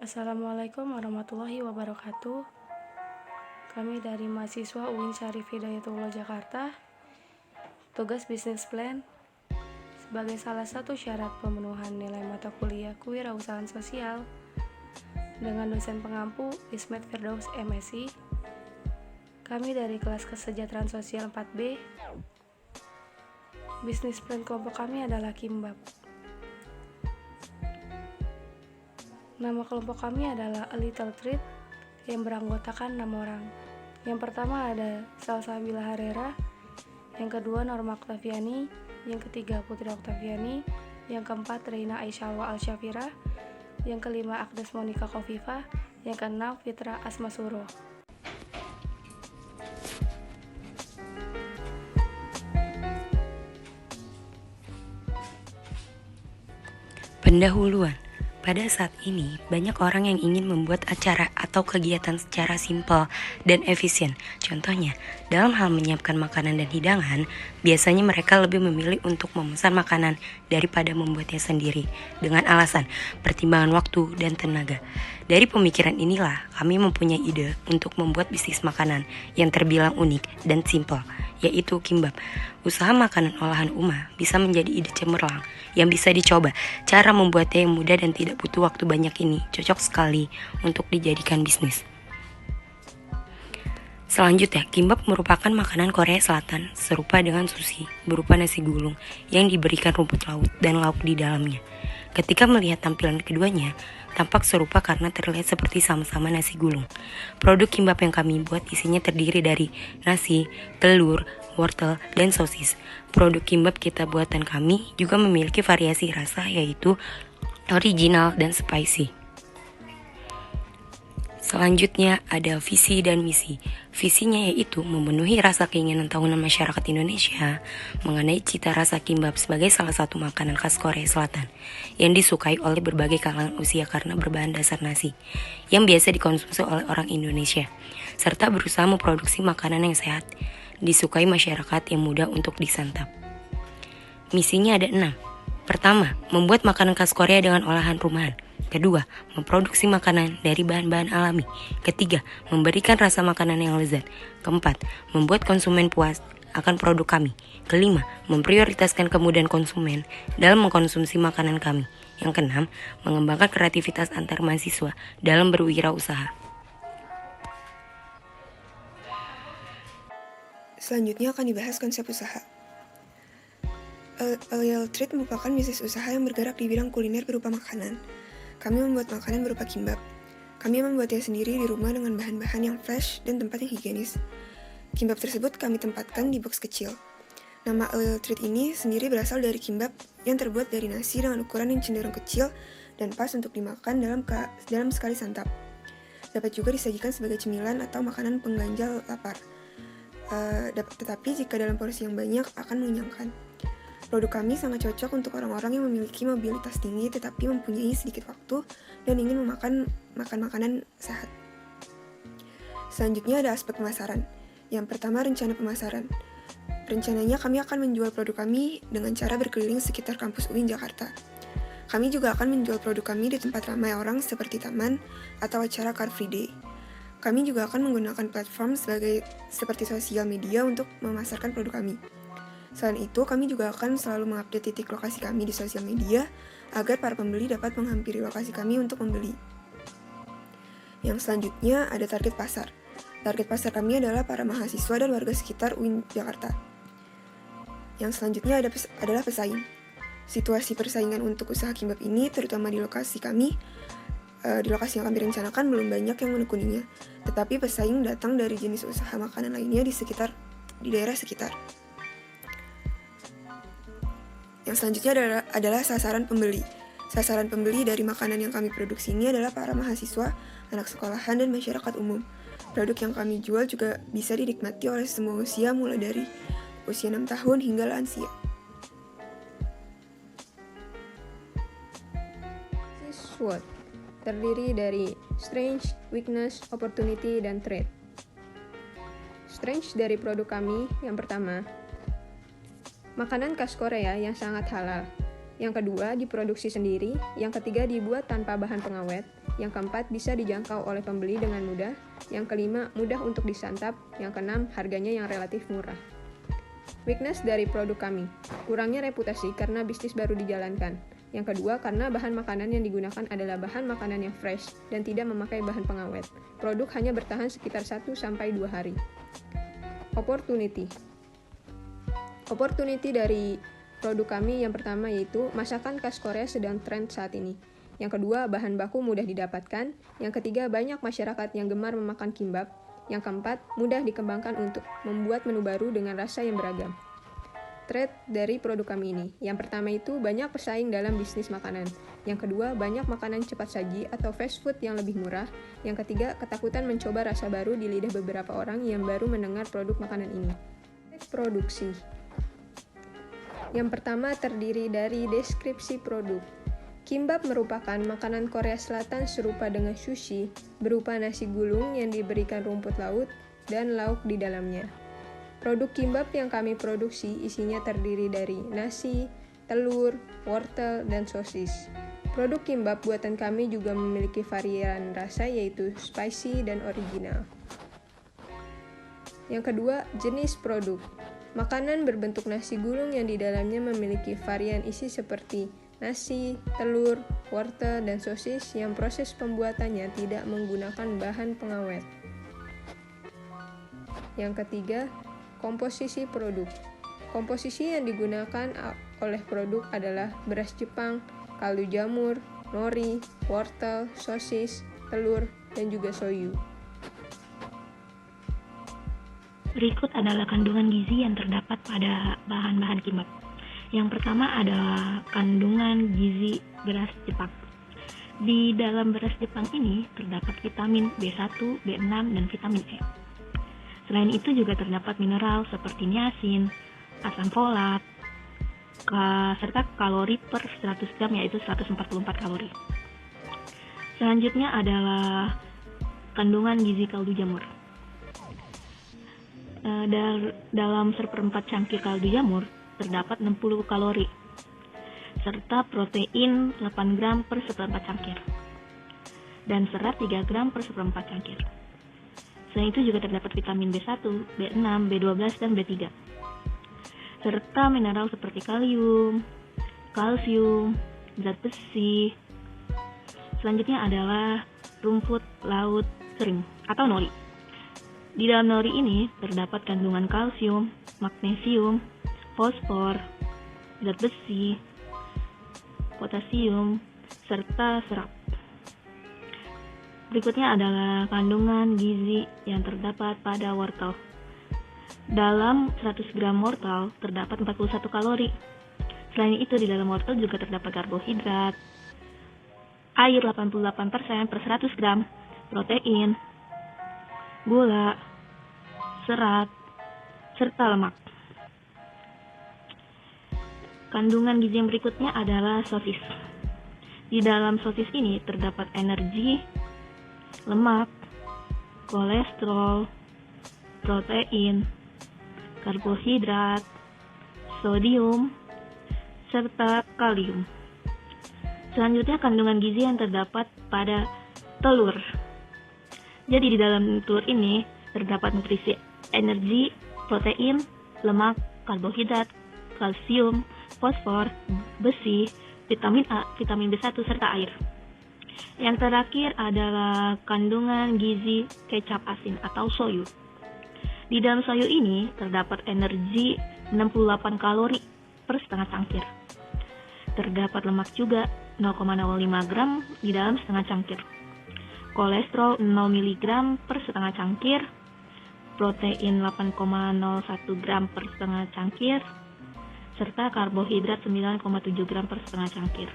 Assalamualaikum warahmatullahi wabarakatuh. Kami dari mahasiswa UIN Syarif Hidayatullah Jakarta. Tugas bisnis plan sebagai salah satu syarat pemenuhan nilai mata kuliah kewirausahaan sosial dengan dosen pengampu Ismet Firdaus MSI. Kami dari kelas kesejahteraan sosial 4B. Bisnis plan kelompok kami adalah Kimbab. Nama kelompok kami adalah A Little Treat yang beranggotakan 6 orang. Yang pertama ada Salsabila Harera, yang kedua Norma Oktaviani, yang ketiga Putri Oktaviani, yang keempat Reina Aisyalwa Al-Syafira, yang kelima Agnes Monica Kofifa, yang keenam Fitra Asmasuro. Pendahuluan. Pada saat ini, banyak orang yang ingin membuat acara atau kegiatan secara simpel dan efisien. Contohnya, dalam hal menyiapkan makanan dan hidangan, biasanya mereka lebih memilih untuk memesan makanan daripada membuatnya sendiri dengan alasan pertimbangan waktu dan tenaga. Dari pemikiran inilah, kami mempunyai ide untuk membuat bisnis makanan yang terbilang unik dan simpel, yaitu Kimbab. Usaha makanan olahan Uma bisa menjadi ide cemerlang yang bisa dicoba. Cara membuatnya yang mudah dan tidak butuh waktu banyak ini cocok sekali untuk dijadikan bisnis. Selanjutnya, Kimbab merupakan makanan Korea Selatan serupa dengan sushi, berupa nasi gulung yang diberikan rumput laut dan lauk di dalamnya. Ketika melihat tampilan keduanya, tampak serupa karena terlihat seperti sama-sama nasi gulung. Produk Kimbab yang kami buat isinya terdiri dari nasi, telur, wortel, dan sosis. Produk Kimbab kita buatan kami juga memiliki variasi rasa yaitu original dan spicy. Selanjutnya ada visi dan misi. Visinya yaitu memenuhi rasa keinginan tahunan masyarakat Indonesia mengenai cita rasa Kimbab sebagai salah satu makanan khas Korea Selatan yang disukai oleh berbagai kalangan usia karena berbahan dasar nasi yang biasa dikonsumsi oleh orang Indonesia, serta berusaha memproduksi makanan yang sehat, disukai masyarakat yang mudah untuk disantap. Misinya ada 6. Pertama, membuat makanan khas Korea dengan olahan rumahan. Kedua, memproduksi makanan dari bahan-bahan alami. Ketiga, memberikan rasa makanan yang lezat. Keempat, membuat konsumen puas akan produk kami. Kelima, memprioritaskan kemudahan konsumen dalam mengkonsumsi makanan kami. Yang keenam, mengembangkan kreativitas antar mahasiswa dalam berwirausaha. Selanjutnya akan dibahas konsep usaha. A Little Treat merupakan bisnis usaha yang bergerak di bidang kuliner berupa makanan. Kami membuat makanan berupa kimbab. Kami membuatnya sendiri di rumah dengan bahan-bahan yang fresh dan tempat yang higienis. Kimbab tersebut kami tempatkan di box kecil. Nama A Little Treat ini sendiri berasal dari kimbab yang terbuat dari nasi dengan ukuran yang cenderung kecil dan pas untuk dimakan dalam sekali santap. Dapat juga disajikan sebagai cemilan atau makanan pengganjal lapar. Tetapi jika dalam porsi yang banyak akan mengenyangkan. Produk kami sangat cocok untuk orang-orang yang memiliki mobilitas tinggi tetapi mempunyai sedikit waktu dan ingin makan makanan sehat. Selanjutnya ada aspek pemasaran. Yang pertama, rencana pemasaran. Rencananya kami akan menjual produk kami dengan cara berkeliling sekitar kampus UIN Jakarta. Kami juga akan menjual produk kami di tempat ramai orang seperti taman atau acara Car Free Day. Kami juga akan menggunakan platform seperti sosial media untuk memasarkan produk kami. Selain itu, kami juga akan selalu mengupdate titik lokasi kami di sosial media agar para pembeli dapat menghampiri lokasi kami untuk membeli. Yang selanjutnya ada target pasar. Target pasar kami adalah para mahasiswa dan warga sekitar UIN Jakarta. Yang selanjutnya adalah pesaing. Situasi persaingan untuk usaha kimbab ini, terutama di lokasi kami, di lokasi yang kami rencanakan belum banyak yang menekuninya. Tetapi pesaing datang dari jenis usaha makanan lainnya di daerah sekitar. Yang selanjutnya adalah sasaran pembeli. Sasaran pembeli dari makanan yang kami produksi ini adalah para mahasiswa, anak sekolahan, dan masyarakat umum. Produk yang kami jual juga bisa dinikmati oleh semua usia mulai dari usia 6 tahun hingga lansia. SWOT terdiri dari Strength, Weakness, Opportunity, dan Threat. Strength dari produk kami yang pertama, makanan khas Korea yang sangat halal. Yang kedua, diproduksi sendiri. Yang ketiga, dibuat tanpa bahan pengawet. Yang keempat, bisa dijangkau oleh pembeli dengan mudah. Yang kelima, mudah untuk disantap. Yang keenam, harganya yang relatif murah. Weakness dari produk kami, kurangnya reputasi karena bisnis baru dijalankan. Yang kedua, karena bahan makanan yang digunakan adalah bahan makanan yang fresh dan tidak memakai bahan pengawet. Produk hanya bertahan sekitar 1-2 hari. Opportunity dari produk kami yang pertama yaitu masakan khas Korea sedang tren saat ini. Yang kedua, bahan baku mudah didapatkan. Yang ketiga, banyak masyarakat yang gemar memakan kimbap. Yang keempat, mudah dikembangkan untuk membuat menu baru dengan rasa yang beragam. Trait dari produk kami ini. Yang pertama itu banyak pesaing dalam bisnis makanan. Yang kedua, banyak makanan cepat saji atau fast food yang lebih murah. Yang ketiga, ketakutan mencoba rasa baru di lidah beberapa orang yang baru mendengar produk makanan ini. Produksi. Yang pertama terdiri dari deskripsi produk. Kimbap merupakan makanan Korea Selatan serupa dengan sushi, berupa nasi gulung yang diberikan rumput laut dan lauk di dalamnya. Produk kimbap yang kami produksi isinya terdiri dari nasi, telur, wortel, dan sosis. Produk kimbap buatan kami juga memiliki varian rasa yaitu spicy dan original. Yang kedua, jenis produk. Makanan berbentuk nasi gulung yang di dalamnya memiliki varian isi seperti nasi, telur, wortel, dan sosis yang proses pembuatannya tidak menggunakan bahan pengawet. Yang ketiga, komposisi produk. Komposisi yang digunakan oleh produk adalah beras Jepang, kaldu jamur, nori, wortel, sosis, telur, dan juga soyu. Berikut adalah kandungan gizi yang terdapat pada bahan-bahan kimbap. Yang pertama adalah kandungan gizi beras Jepang. Di dalam beras Jepang ini terdapat vitamin B1, B6, dan vitamin E. Selain itu juga terdapat mineral seperti niacin, asam folat, serta kalori per 100 gram yaitu 144 kalori. Selanjutnya adalah kandungan gizi kaldu jamur. Dalam 1/4 cangkir kaldu jamur terdapat 60 kalori serta protein 8 gram per 1/4 cangkir dan serat 3 gram per 1/4 cangkir. Selain itu juga terdapat vitamin B1, B6, B12, dan B3 serta mineral seperti kalium, kalsium, zat besi. Selanjutnya adalah rumput laut kering atau nori. Di dalam nori ini terdapat kandungan kalsium, magnesium, fosfor, zat besi, potasium, serta serat. Berikutnya adalah kandungan gizi yang terdapat pada wortel. Dalam 100 gram wortel terdapat 41 kalori. Selain itu di dalam wortel juga terdapat karbohidrat, air 88% per 100 gram, protein, gula, serat, serta lemak. Kandungan gizi yang berikutnya adalah sosis. Di dalam sosis ini terdapat energi, lemak, kolesterol, protein, karbohidrat, sodium, serta kalium. Selanjutnya kandungan gizi yang terdapat pada telur. Jadi di dalam telur ini terdapat nutrisi energi, protein, lemak, karbohidrat, kalsium, fosfor, besi, vitamin A, vitamin B1, serta air. Yang terakhir adalah kandungan gizi kecap asin atau soyu. Di dalam soyu ini terdapat energi 68 kalori per setengah cangkir. Terdapat lemak juga 0,05 gram di dalam setengah cangkir. Kolesterol 0 mg per setengah cangkir. Protein 8,01 gram per setengah cangkir. Serta karbohidrat 9,7 gram per setengah cangkir.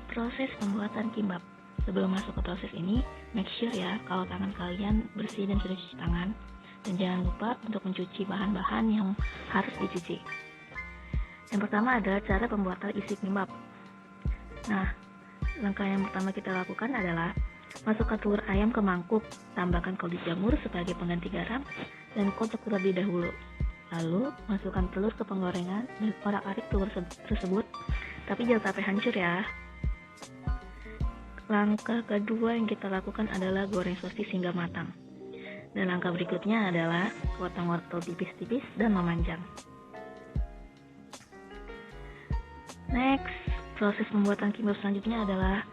Proses pembuatan kimbap. Sebelum masuk ke proses ini, make sure ya kalau tangan kalian bersih dan sudah cuci tangan. Dan jangan lupa untuk mencuci bahan-bahan yang harus dicuci. Yang pertama adalah cara pembuatan isi kimbap. Nah, langkah yang pertama kita lakukan adalah masukkan telur ayam ke mangkuk, tambahkan kaldu jamur sebagai pengganti garam, dan kocok terlebih dahulu. Lalu, masukkan telur ke penggorengan dan orak-arik telur tersebut, tapi jangan sampai hancur ya. Langkah kedua yang kita lakukan adalah goreng sosis hingga matang. Dan langkah berikutnya adalah potong wortel tipis-tipis dan memanjang. Next, proses pembuatan kimbap selanjutnya adalah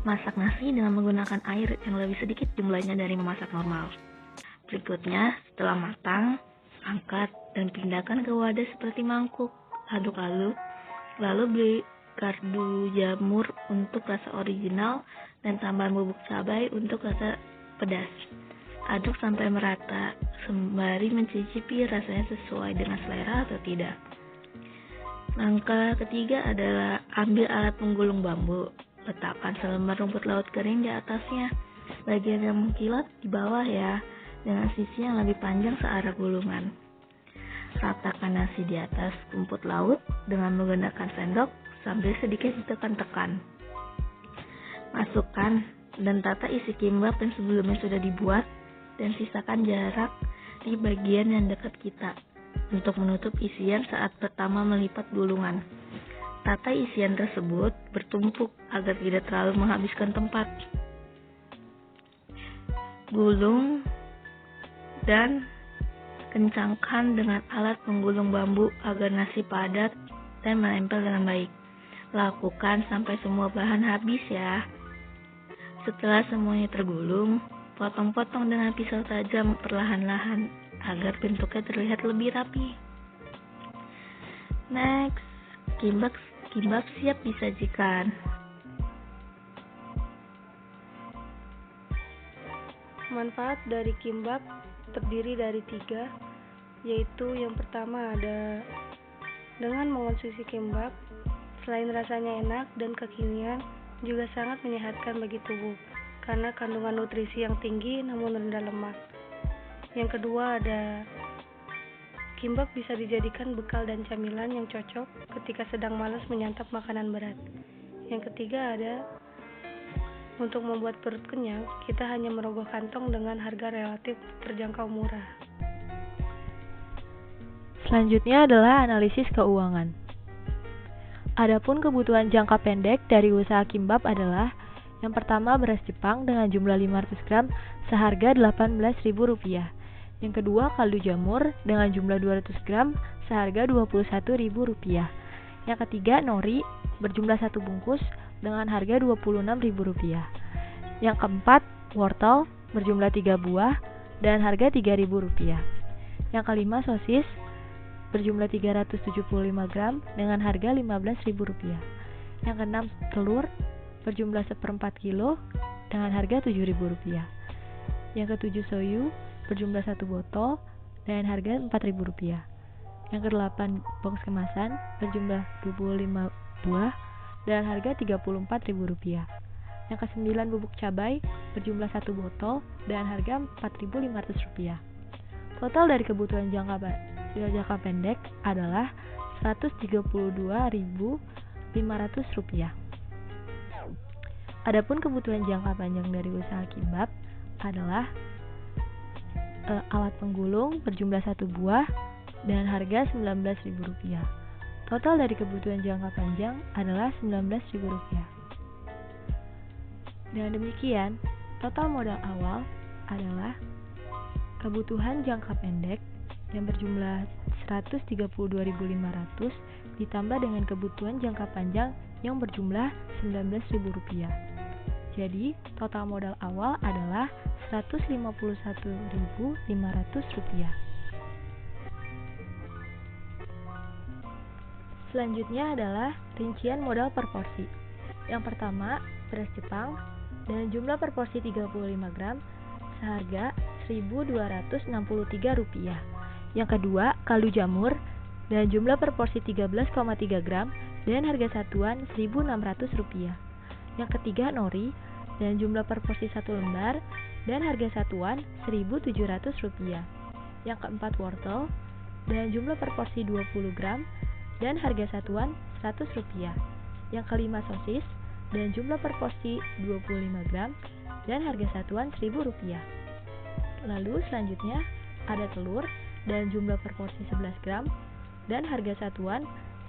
masak nasi dengan menggunakan air yang lebih sedikit jumlahnya dari memasak normal. Berikutnya, setelah matang, angkat dan pindahkan ke wadah seperti mangkuk. Aduk-aduk, lalu beri kaldu jamur untuk rasa original dan tambahan bubuk cabai untuk rasa pedas. Aduk sampai merata, sembari mencicipi rasanya sesuai dengan selera atau tidak. Langkah ketiga adalah ambil alat penggulung bambu. Letakkan selembar rumput laut kering di atasnya. Bagian yang mengkilat di bawah ya, dengan sisi yang lebih panjang searah gulungan. Ratakan nasi di atas rumput laut dengan menggunakan sendok sambil sedikit ditekan-tekan. Masukkan dan tata isi kimbap yang sebelumnya sudah dibuat dan sisakan jarak di bagian yang dekat kita untuk menutup isian saat pertama melipat gulungan. Tata isian tersebut bertumpuk agar tidak terlalu menghabiskan tempat. Gulung dan kencangkan dengan alat penggulung bambu agar nasi padat dan menempel dengan baik. Lakukan sampai semua bahan habis ya. Setelah semuanya tergulung, potong-potong dengan pisau tajam perlahan-lahan agar bentuknya terlihat lebih rapi. Next, kimbap siap disajikan. Manfaat dari kimbap terdiri dari 3, yaitu yang pertama ada dengan mengonsumsi kimbap, selain rasanya enak dan kekinian, juga sangat menyehatkan bagi tubuh karena kandungan nutrisi yang tinggi namun rendah lemak. Yang kedua ada kimbap bisa dijadikan bekal dan camilan yang cocok ketika sedang malas menyantap makanan berat. Yang ketiga ada untuk membuat perut kenyang, kita hanya merogoh kantong dengan harga relatif terjangkau murah. Selanjutnya adalah analisis keuangan. Adapun kebutuhan jangka pendek dari usaha kimbap adalah yang pertama beras Jepang dengan jumlah 500 gram seharga Rp18.000. Yang kedua kaldu jamur dengan jumlah 200 gram seharga Rp21.000. Yang ketiga nori berjumlah 1 bungkus dengan harga Rp26.000. Yang keempat wortel berjumlah 3 buah dan harga Rp3.000. Yang kelima sosis berjumlah 375 gram dengan harga Rp15.000. Yang keenam telur berjumlah 1/4 kilo dengan harga Rp7.000. Yang ketujuh soyu berjumlah 1 botol dengan harga Rp4.000. Yang kedelapan box kemasan berjumlah 25 buah dengan harga Rp34.000. Yang kesembilan bubuk cabai berjumlah 1 botol dengan harga Rp4.500. Total dari kebutuhan jangka pendek adalah Rp132.500. Adapun kebutuhan jangka panjang dari usaha kimbap adalah alat penggulung berjumlah 1 buah dan harga Rp19.000. Total dari kebutuhan jangka panjang adalah Rp19.000. Dengan demikian, total modal awal adalah kebutuhan jangka pendek yang berjumlah Rp132.500 ditambah dengan kebutuhan jangka panjang yang berjumlah Rp19.000. Jadi, total modal awal adalah Rp151.500. Selanjutnya adalah rincian modal per porsi. Yang pertama, beras Jepang dengan jumlah per porsi 35 gram seharga Rp1.263. Yang kedua, kaldu jamur dengan jumlah per porsi 13,3 gram dengan harga satuan Rp1.600. Yang ketiga, nori dengan jumlah per porsi 1 lembar dan harga satuan Rp1.700. Yang keempat, wortel dengan jumlah per porsi 20 gram dan harga satuan Rp100. Yang kelima, sosis dengan jumlah per porsi 25 gram dan harga satuan Rp1.000. Lalu selanjutnya ada telur dengan jumlah per porsi 11 gram dan harga satuan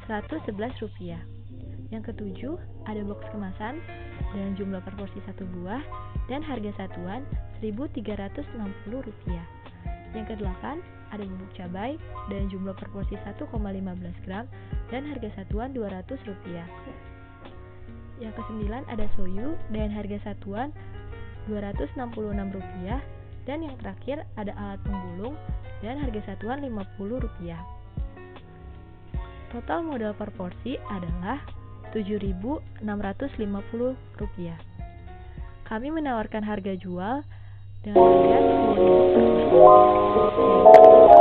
Rp111. Yang ketujuh ada box kemasan dengan jumlah per porsi 1 buah dan harga satuan Rp1.360. Yang ke-8 ada bubuk cabai dengan jumlah per porsi 1,15 gram dan harga satuan Rp200. Yang ke-9 ada soyu dengan harga satuan Rp266 dan yang terakhir ada alat penggulung dan harga satuan Rp50. Total modal per porsi adalah Rp7.650. Kami menawarkan harga jual dengan harga Rp10.000 per porsi.